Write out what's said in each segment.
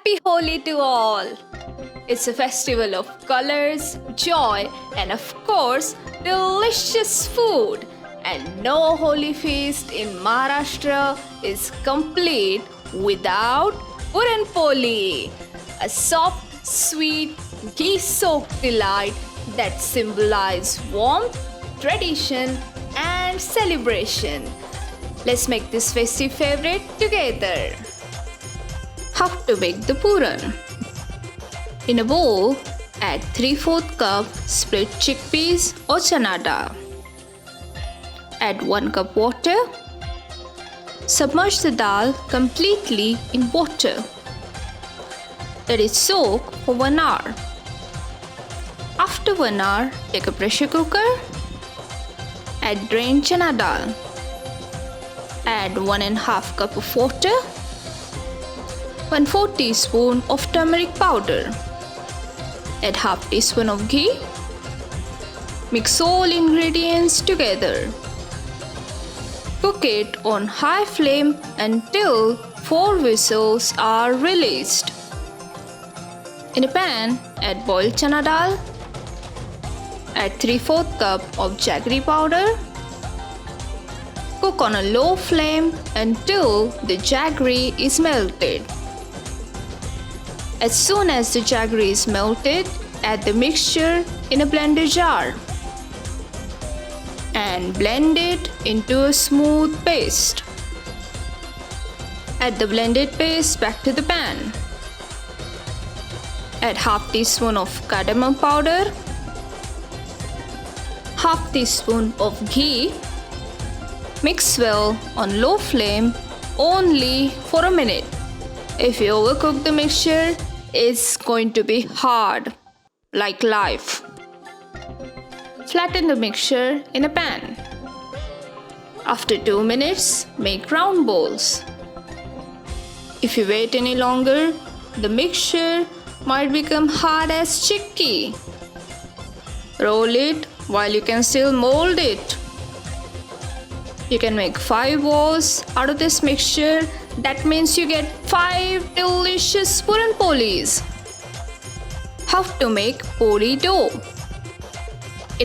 Happy Holi to all! It's a festival of colors, joy, and of course, delicious food. And no Holi feast in Maharashtra is complete without Puran Poli, a soft, sweet, ghee-soaked delight that symbolizes warmth, tradition, and celebration. Let's make this festive favorite together. How to make the Puran? In a bowl, add 3/4 cup split chickpeas or chana dal. Add 1 cup water. Submerge the dal completely in water. Let it soak for 1 hour. After 1 hour, take a pressure cooker. Add drained chana dal. Add 1.5 cup of water. 1/4 teaspoon of turmeric powder. Add half teaspoon of ghee. Mix all ingredients together. Cook it on high flame until 4 whistles are released. In a pan, add boiled chana dal. Add 3/4 cup of jaggery powder. Cook on a low flame until the jaggery is melted. As soon as the jaggery is melted, add the mixture in a blender jar and blend it into a smooth paste. Add the blended paste back to the pan. Add half teaspoon of cardamom powder, half teaspoon of ghee. Mix well on low flame only for a minute. If you overcook the mixture, it's going to be hard, like life. Flatten the mixture in a pan. After 2 minutes, make round balls. If you wait any longer, the mixture might become hard as chickpea. Roll it while you can still mold it. You can make 5 balls out of this mixture. That means you get 5 delicious Puran Polis. How to make poli dough?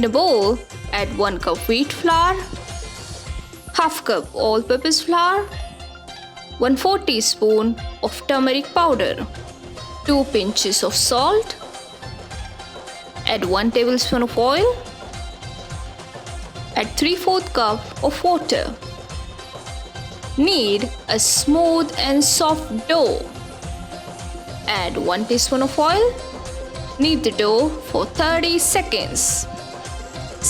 In a bowl, add 1 cup wheat flour, half cup all-purpose flour, 1/4 teaspoon of turmeric powder, 2 pinches of salt. Add 1 tablespoon of oil. Add 3/4 cup of water. Knead a smooth and soft dough. Add 1 teaspoon of oil. Knead the dough for 30 seconds.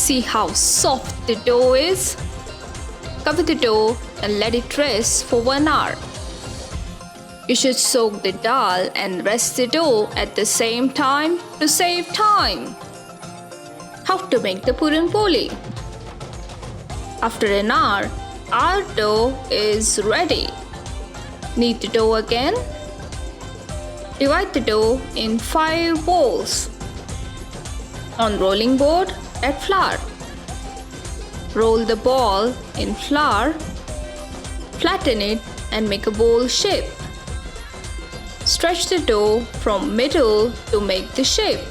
See how soft the dough is? Cover the dough and let it rest for 1 hour. You should soak the dal and rest the dough at the same time to save time. How to make the Puran Poli? After an hour, our dough is ready. Knead the dough again. Divide the dough in 5 balls. On rolling board, add flour. Roll the ball in flour. Flatten it and make a bowl shape. Stretch the dough from middle to make the shape.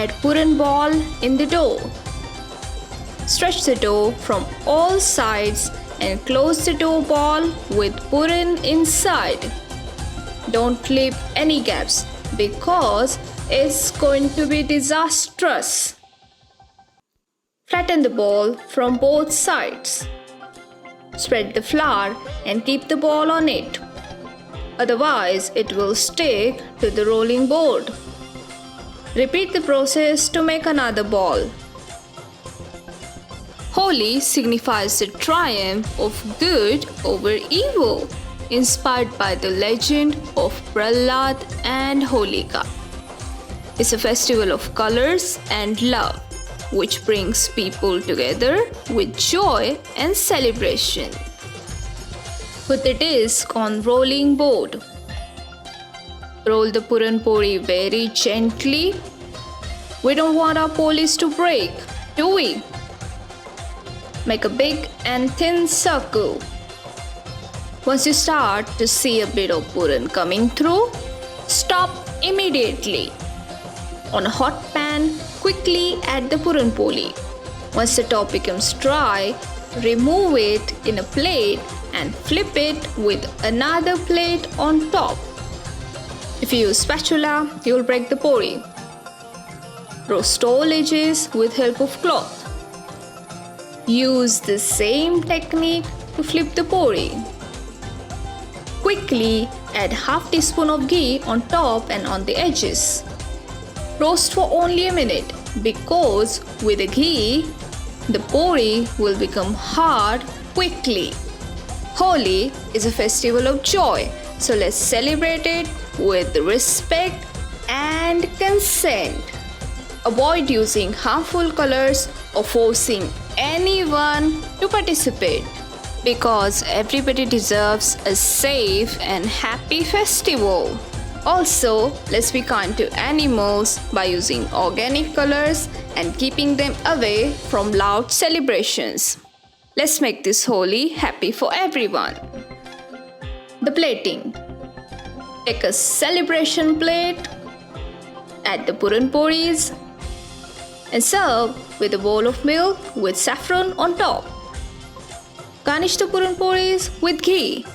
Add Puran ball in the dough. Stretch the dough from all sides and close the dough ball with Puran inside. Don't leave any gaps because it's going to be disastrous. Flatten the ball from both sides. Spread the flour and keep the ball on it. Otherwise, it will stick to the rolling board. Repeat the process to make another ball. Holi signifies the triumph of good over evil, inspired by the legend of Prahlad and Holika. It's a festival of colors and love, which brings people together with joy and celebration. Put the disc on rolling board. Roll the Puran Poli very gently. We don't want our polis to break, do we? Make a big and thin circle. Once you start to see a bit of puran coming through, stop immediately. On a hot pan, quickly add the puran poli. Once the top becomes dry, remove it in a plate and flip it with another plate on top. If you use spatula, you will break the pori. Roast all edges with help of cloth. Use the same technique to flip the pori. Quickly add half teaspoon of ghee on top and on the edges. Roast for only a minute because with the ghee, the pori will become hard quickly. Holi is a festival of joy, so let's celebrate it with respect and consent. Avoid using harmful colors or forcing anyone to participate because everybody deserves a safe and happy festival. Also, let's be kind to animals by using organic colors and keeping them away from loud celebrations. Let's make this Holi happy for everyone. The plating. Take a celebration plate, add the puran poris, and serve with a bowl of milk with saffron on top. Garnish the puran poris with ghee.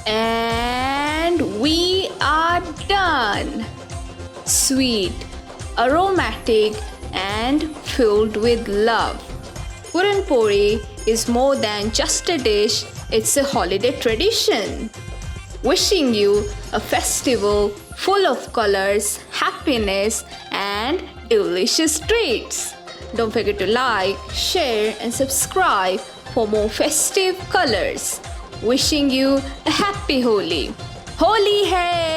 And we are done! Sweet, aromatic, and filled with love. Puran pori is more than just a dish, it's a holiday tradition. Wishing you a festival full of colors, happiness, and delicious treats. Don't forget to like, share, and subscribe for more festive colors. Wishing you a happy Holi. Holi hai!